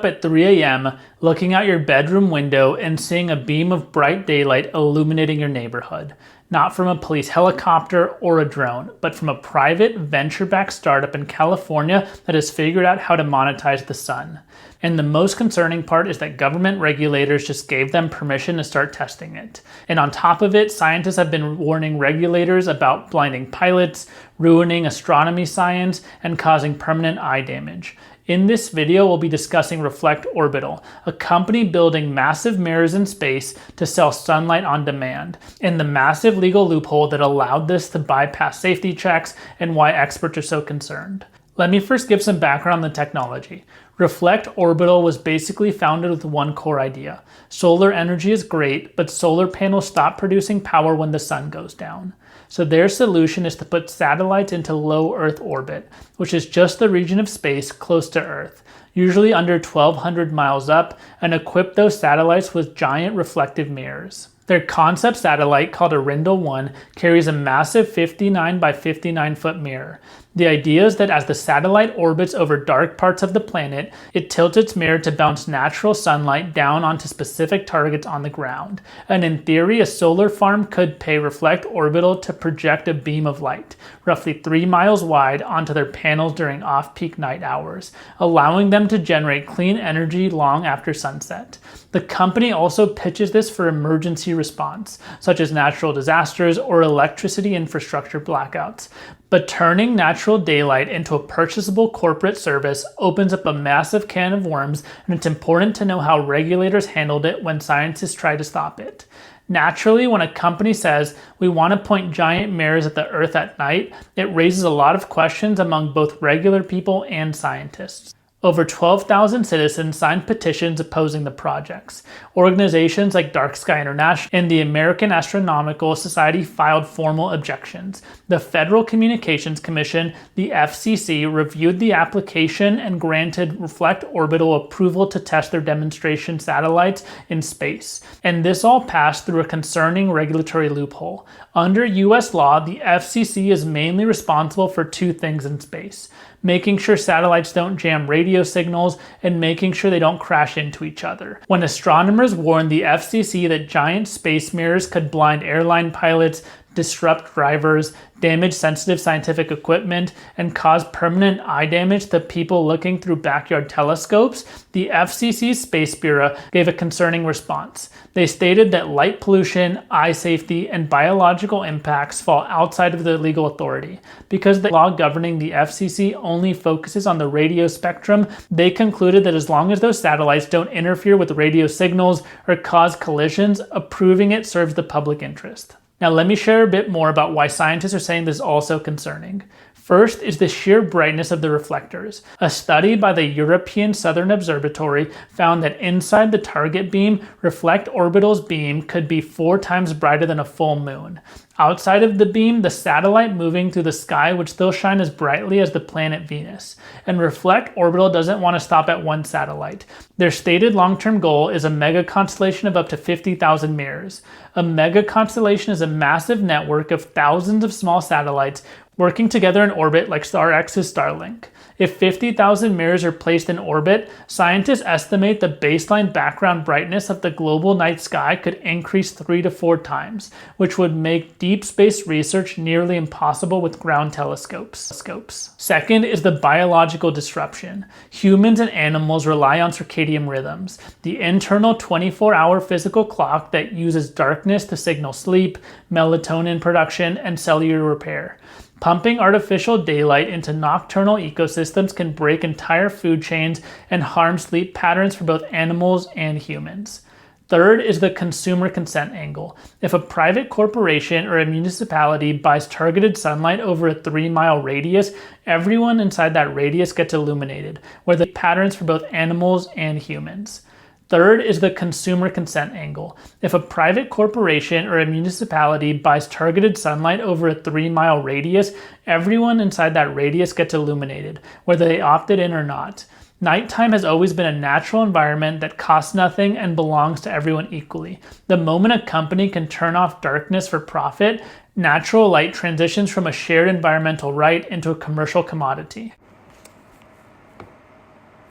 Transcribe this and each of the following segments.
up at 3 a.m., looking out your bedroom window and seeing a beam of bright daylight illuminating your neighborhood. Not from a police helicopter or a drone, but from a private venture-backed startup in California that has figured out how to monetize the sun. And the most concerning part is that government regulators just gave them permission to start testing it. And on top of it, scientists have been warning regulators about blinding pilots, ruining astronomy science, and causing permanent eye damage. In this video, we'll be discussing Reflect Orbital, a company building massive mirrors in space to sell sunlight on demand, and the massive legal loophole that allowed this to bypass safety checks and why experts are so concerned. Let me first give some background on the technology. Reflect Orbital was basically founded with one core idea. Solar energy is great, but solar panels stop producing power when the sun goes down. So their solution is to put satellites into low Earth orbit, which is just the region of space close to Earth, usually under 1,200 miles up, and equip those satellites with giant reflective mirrors. Their concept satellite, called Arindel-1, carries a massive 59 by 59 foot mirror. The idea is that as the satellite orbits over dark parts of the planet, it tilts its mirror to bounce natural sunlight down onto specific targets on the ground. And in theory, a solar farm could pay Reflect Orbital to project a beam of light, roughly 3 miles wide, onto their panels during off-peak night hours, allowing them to generate clean energy long after sunset. The company also pitches this for emergency response, such as natural disasters or electricity infrastructure blackouts. But turning natural daylight into a purchasable corporate service opens up a massive can of worms, and it's important to know how regulators handled it when scientists try to stop it. Naturally, when a company says, we want to point giant mirrors at the Earth at night, it raises a lot of questions among both regular people and scientists. Over 12,000 citizens signed petitions opposing the projects. Organizations like Dark Sky International and the American Astronomical Society filed formal objections. The Federal Communications Commission, the FCC, reviewed the application and granted Reflect Orbital approval to test their demonstration satellites in space. And this all passed through a concerning regulatory loophole. Under US law, the FCC is mainly responsible for two things in space: making sure satellites don't jam radio signals, and making sure they don't crash into each other. When astronomers warned the FCC that giant space mirrors could blind airline pilots, disrupt drivers, damage sensitive scientific equipment, and cause permanent eye damage to people looking through backyard telescopes, the FCC's Space Bureau gave a concerning response. They stated that light pollution, eye safety, and biological impacts fall outside of their legal authority. Because the law governing the FCC only focuses on the radio spectrum, they concluded that as long as those satellites don't interfere with radio signals or cause collisions, approving it serves the public interest. Now let me share a bit more about why scientists are saying this is also concerning. First is the sheer brightness of the reflectors. A study by the European Southern Observatory found that inside the target beam, Reflect Orbital's beam could be 4 times brighter than a full moon. Outside of the beam, the satellite moving through the sky would still shine as brightly as the planet Venus. And Reflect Orbital doesn't want to stop at one satellite. Their stated long-term goal is a mega constellation of up to 50,000 mirrors. A mega constellation is a massive network of thousands of small satellites working together in orbit like StarX's Starlink. If 50,000 mirrors are placed in orbit, scientists estimate the baseline background brightness of the global night sky could increase 3 to 4 times, which would make deep space research nearly impossible with ground telescopes. Second is the biological disruption. Humans and animals rely on circadian rhythms, the internal 24-hour physical clock that uses darkness to signal sleep, melatonin production, and cellular repair. Pumping artificial daylight into nocturnal ecosystems can break entire food chains and harm sleep patterns for both animals and humans. Third is the consumer consent angle. If a private corporation or a municipality buys targeted sunlight over a 3-mile radius, everyone inside that radius gets illuminated, where the patterns for both animals and humans. Third is the consumer consent angle. If a private corporation or a municipality buys targeted sunlight over a 3-mile radius, everyone inside that radius gets illuminated, whether they opted in or not. Nighttime has always been a natural environment that costs nothing and belongs to everyone equally. The moment a company can turn off darkness for profit, natural light transitions from a shared environmental right into a commercial commodity.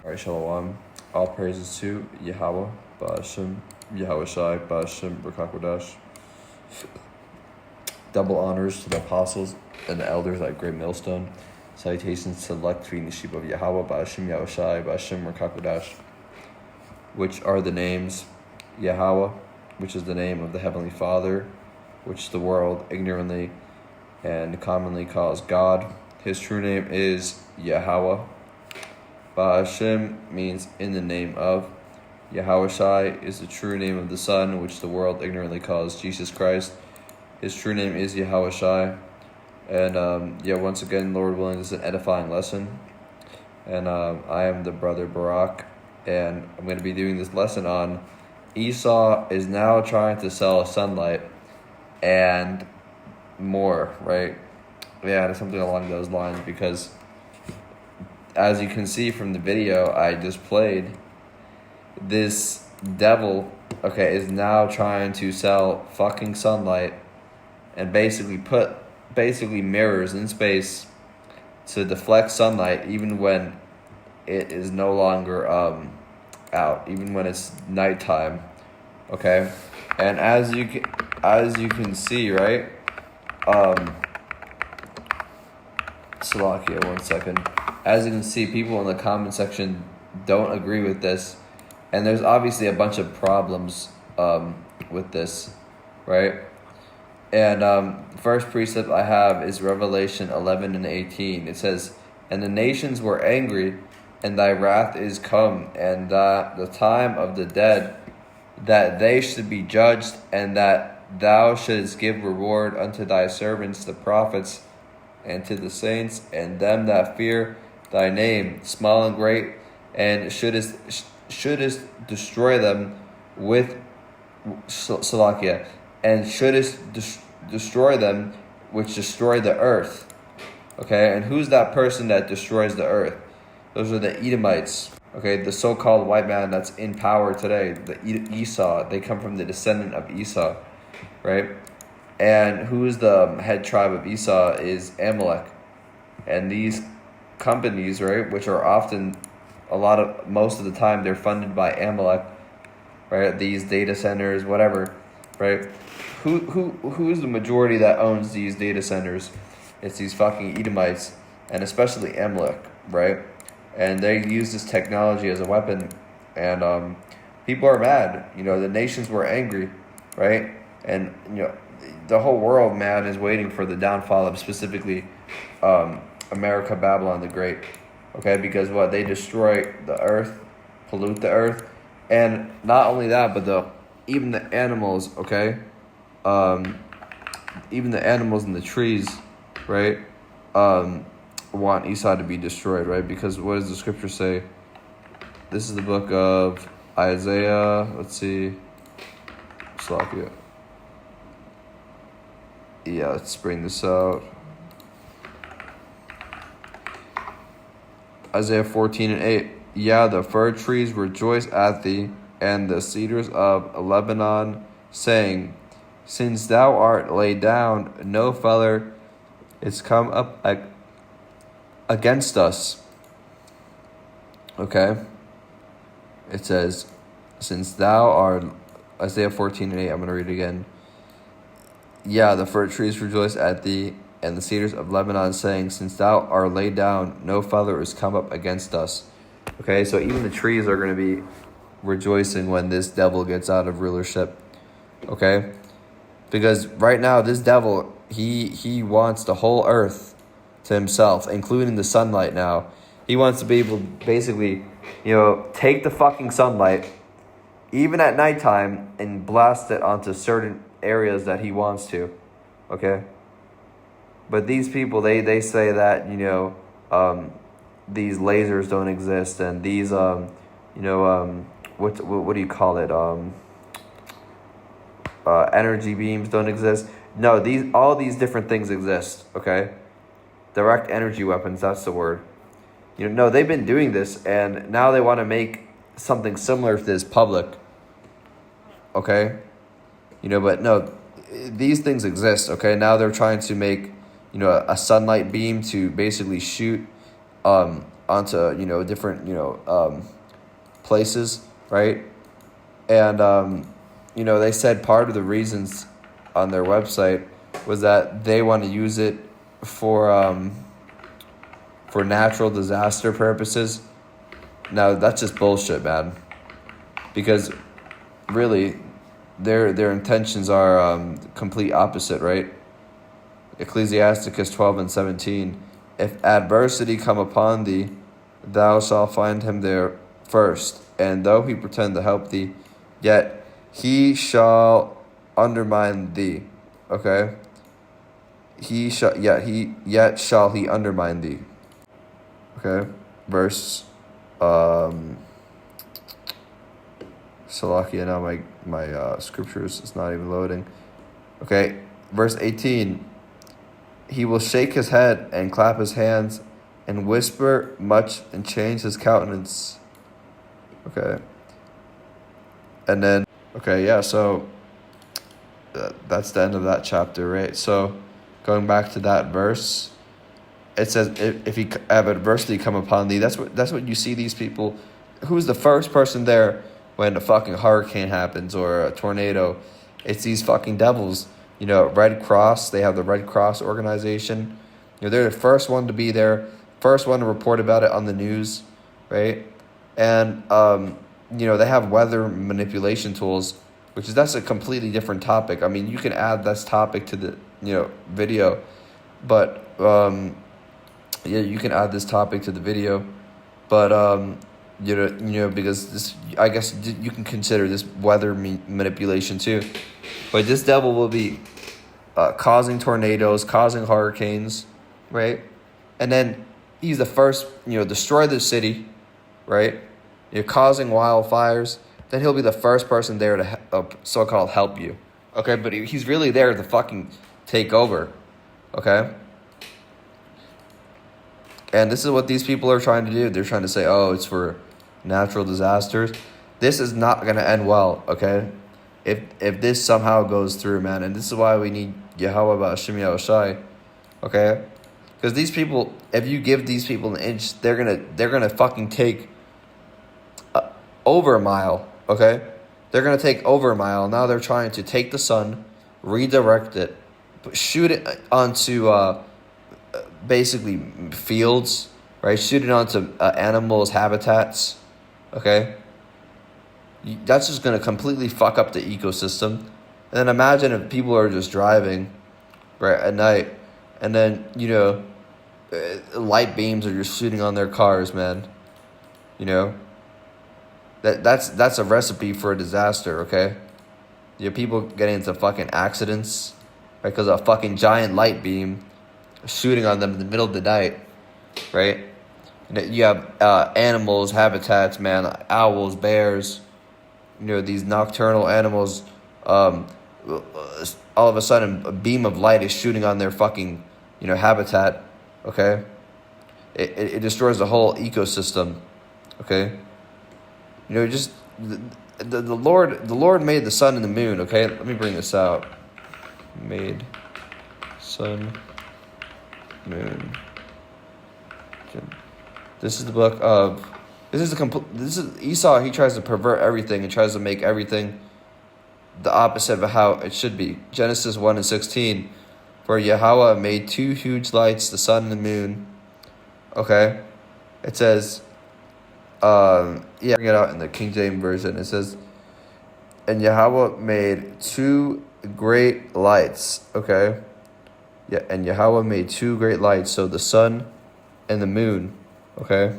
All right, Shalom. All praises to Yahweh, Ba'ashem, Yahweh Shai, Ba'ashem, Rakakwadash. Double honors to the apostles and the elders at Great Millstone. Salutations to the elect feeding the sheep of Yahweh, Ba'ashem, Yahweh Shai, Ba'ashem, Rakakwadash. Which are the names Yahweh, which is the name of the Heavenly Father, which the world ignorantly and commonly calls God. His true name is Yahweh. Ba'ashem means in the name of. Yahweh Shai is the true name of the Son, which the world ignorantly calls Jesus Christ. His true name is Yahweh Shai. And once again, Lord willing, this is an edifying lesson. And I am the brother Barak, and I'm going to be doing this lesson on Esau is now trying to sell sunlight and more, right? Yeah, something along those lines, because as you can see from the video I just played, this devil, is now trying to sell fucking sunlight and basically put mirrors in space to deflect sunlight even when it is no longer out, even when it's nighttime. Okay? And as you can see, right? Salakia, 1 second. As you can see, people in the comment section don't agree with this, and there's obviously a bunch of problems with this, right? And first precept I have is Revelation 11 and 18. It says, "And the nations were angry, and thy wrath is come, and the time of the dead, that they should be judged, and that thou shouldest give reward unto thy servants the prophets, and to the saints, and them that fear thy name, small and great, and shouldest destroy them with Salakia, and shouldest destroy them which destroy the earth." Okay, and who's that person that destroys the earth? Those are the Edomites. Okay, the so-called white man that's in power today, the Esau. They come from the descendant of Esau, right? And who is the head tribe of Esau is Amalek. And these companies, right, which are often most of the time they're funded by Amalek, right? These data centers, whatever, right? Who's the majority that owns these data centers? It's these fucking Edomites, and especially Amalek, right? And they use this technology as a weapon, and people are mad. The nations were angry, right? And the whole world, man, is waiting for the downfall of specifically America, Babylon the Great. Okay, because they destroy the earth, pollute the earth, and not only that, but even the animals. Okay, even the animals and the trees, right? Want Esau to be destroyed, right? Because what does the scripture say? This is the book of Isaiah. Let's see. Slakia. Yeah, let's bring this out. Isaiah 14 and 8. Yeah, the fir trees rejoice at thee, and the cedars of Lebanon, saying, since thou art laid down, no feller is come up against us. Okay? It says, since thou art, Isaiah 14 and 8, I'm going to read it again. Yeah, the fir trees rejoice at thee, and the cedars of Lebanon, saying, since thou art laid down, no feller is come up against us. Okay, so even the trees are going to be rejoicing when this devil gets out of rulership. Okay? Because right now, this devil, he wants the whole earth to himself, including the sunlight now. He wants to be able to basically, take the fucking sunlight, even at nighttime, and blast it onto certain areas that he wants to. Okay? But these people, they say that, these lasers don't exist, and these, what do you call it? Energy beams don't exist. No, all these different things exist, okay? Direct energy weapons, that's the word. No, they've been doing this, and now they want to make something similar to this public, okay? But no, these things exist, okay? Now they're trying to make, a sunlight beam to basically shoot onto, different, places, right? And they said part of the reasons on their website was that they want to use it for natural disaster purposes. Now that's just bullshit, man. Because really, their intentions are complete opposite, right? Ecclesiasticus 12:17. If adversity come upon thee, thou shalt find him there first, and though he pretend to help thee, yet he shall undermine thee. Okay? Yet shall he undermine thee. Okay? Verse Salakia, now my scriptures is not even loading. Okay, verse 18. He will shake his head and clap his hands and whisper much and change his countenance. Okay. And then, so that's the end of that chapter, right? So going back to that verse, it says, if he have adversity come upon thee, that's what you see these people. Who's the first person there when a fucking hurricane happens or a tornado? It's these fucking devils. Red Cross, they have the Red Cross organization. They're the first one to be there, first one to report about it on the news, right? And, they have weather manipulation tools, that's a completely different topic. I mean, you can add this topic to the, video, but, you can add this topic to the video, but, because this, I guess you can consider this weather manipulation too. But this devil will be causing tornadoes, causing hurricanes, right? And then he's the first, destroy the city, right? Causing wildfires. Then he'll be the first person there to so-called help you, okay? But he's really there to fucking take over, okay? And this is what these people are trying to do. They're trying to say, oh, it's for natural disasters. This is not going to end well, okay? If this somehow goes through, man, and this is why we need Yahweh Ba'Hashem Yahushai, okay? Because these people, if you give these people an inch, they're gonna fucking take over a mile, okay? They're gonna take over a mile. Now they're trying to take the sun, redirect it, shoot it onto basically fields, right? Shoot it onto animals' habitats, okay? That's just going to completely fuck up the ecosystem. And then imagine if people are just driving, right, at night, and then, light beams are just shooting on their cars, man. That's a recipe for a disaster, okay? People getting into fucking accidents, right, because a fucking giant light beam shooting on them in the middle of the night, right? And you have animals, habitats, man, owls, bears, these nocturnal animals, all of a sudden a beam of light is shooting on their fucking, habitat, okay? It destroys the whole ecosystem, okay? Just the Lord made the sun and the moon, okay? Let me bring this out. Made sun, moon. Okay. This is the book of... This is Esau. He tries to pervert everything and tries to make everything the opposite of how it should be. Genesis 1:16, for Yahweh made two huge lights, the sun and the moon. Okay, it says, bring it out in the King James version. It says, and Yahweh made two great lights. Okay, and Yahweh made two great lights, so the sun and the moon. Okay.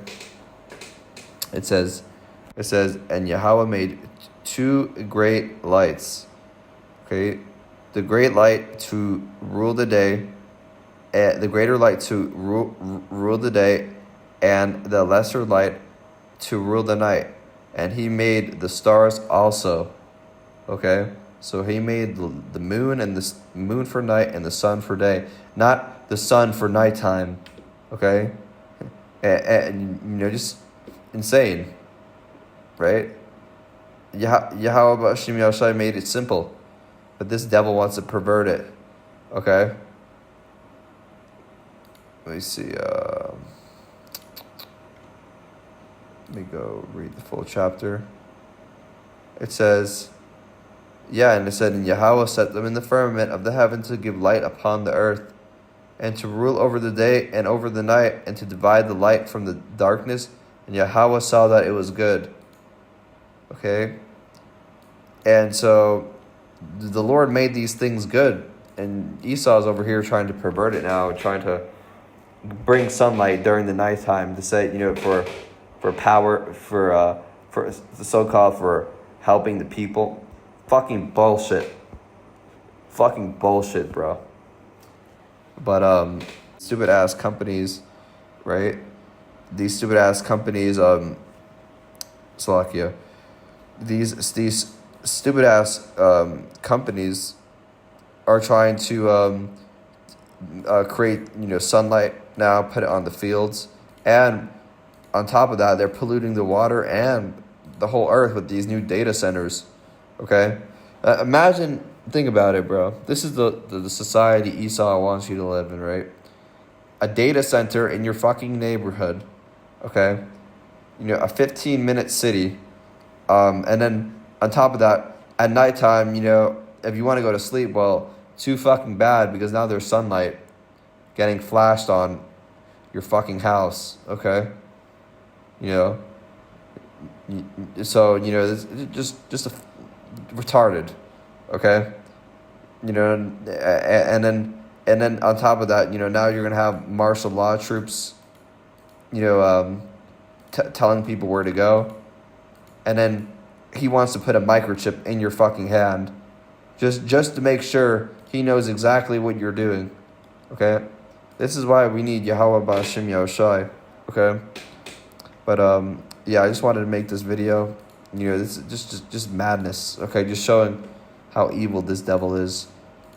It says, and Yahweh made two great lights. Okay, the great light to rule the day, the greater light to rule the day, and the lesser light to rule the night. And he made the stars also. Okay, so he made the moon and the moon for night and the sun for day, not the sun for nighttime. Okay, and just insane, right? Yahweh Ba'Hashem Yahushai made it simple, but this devil wants to pervert it. Okay, let me see. Let me go read the full chapter. It says, yeah, and it said, and Yahweh set them in the firmament of the heaven to give light upon the earth, and to rule over the day and over the night, and to divide the light from the darkness. And Yahweh saw that it was good. Okay? And so the Lord made these things good. And Esau's over here trying to pervert it now, trying to bring sunlight during the nighttime to say, for power, for the so-called for helping the people. Fucking bullshit. Fucking bullshit, bro. But stupid ass companies, right? These stupid ass companies, Slovakia. These stupid ass companies are trying to create sunlight now, put it on the fields, and on top of that, they're polluting the water and the whole earth with these new data centers. Okay, think about it, bro. This is the society Esau wants you to live in, right? A data center in your fucking neighborhood, okay? A 15-minute city, and then on top of that, at nighttime, if you want to go to sleep, well, too fucking bad because now there's sunlight getting flashed on your fucking house, okay? So this just retarded, okay? And then on top of that, now you're gonna have martial law troops, telling people where to go, and then he wants to put a microchip in your fucking hand, just to make sure he knows exactly what you're doing, okay? This is why we need Yahweh Ba'Shem Yahushai, okay? But yeah, I just wanted to make this video. This is just madness, okay? Just showing how evil this devil is,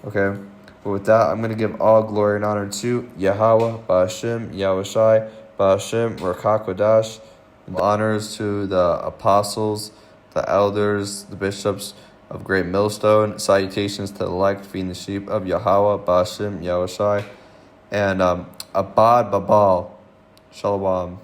okay? But with that, I'm going to give all glory and honor to Yahweh, Ba'Shem, Yahushai, Ba'Shem, Rakakwadash. Honors to the apostles, the elders, the bishops of Great Millstone. Salutations to the elect, feeding the sheep of Yahweh, Ba'Shem, Yahushai. And Abad Babal. Shalom.